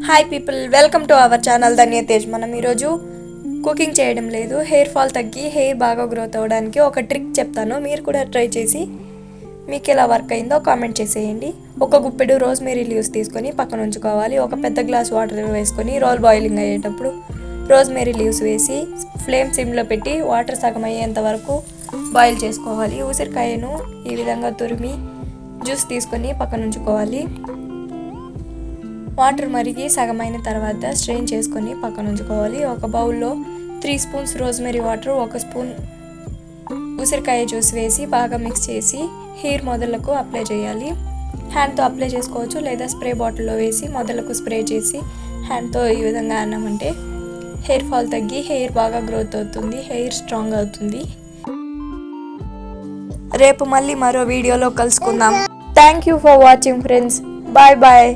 Hi people, welcome to our channel Dhanya Tej. మనం ఈరోజు cooking చేయడం లేదు, హెయిర్ ఫాల్ తగ్గి హెయిర్ బాగా గ్రోత్ అవ్వడానికి ఒక ట్రిక్ చెప్తాను. మీరు కూడా ట్రై చేసి మీకు ఎలా వర్క్ అయిందో కామెంట్ చేసేయండి. ఒక గుప్పెడు రోజ్మేరీ లీవ్స్ తీసుకొని పక్కన ఉంచుకోవాలి. ఒక పెద్ద గ్లాస్ వాటర్ వేసుకొని రోల్ బాయిలింగ్ అయ్యేటప్పుడు రోజ్మేరీ లీవ్స్ వేసి ఫ్లేమ్ సిమ్లో పెట్టి వాటర్ సగం అయ్యేంత వరకు బాయిల్ చేసుకోవాలి. ఉసిరికాయను ఈ విధంగా తురిమి జ్యూస్ తీసుకొని పక్కన ఉంచుకోవాలి. వాటర్ మరిగి సగమైన తర్వాత స్ట్రెయిన్ చేసుకొని పక్కన ఉంచుకోవాలి. ఒక బౌల్లో 3 స్పూన్స్ రోజ్మెరీ వాటర్, 1 స్పూన్ ఉసిరికాయ జ్యూస్ వేసి బాగా మిక్స్ చేసి హెయిర్ మొదళ్లకు అప్లై చేయాలి. హ్యాండ్తో అప్లై చేసుకోవచ్చు, లేదా స్ప్రే బాటిల్లో వేసి మొదలకు స్ప్రే చేసి హ్యాండ్తో ఈ విధంగా అన్నామంటే హెయిర్ ఫాల్ తగ్గి హెయిర్ బాగా గ్రోత్ అవుతుంది, హెయిర్ స్ట్రాంగ్ అవుతుంది. రేపు మళ్ళీ మరో వీడియోలో కలుసుకుందాం. Thank you for watching friends. Bye bye.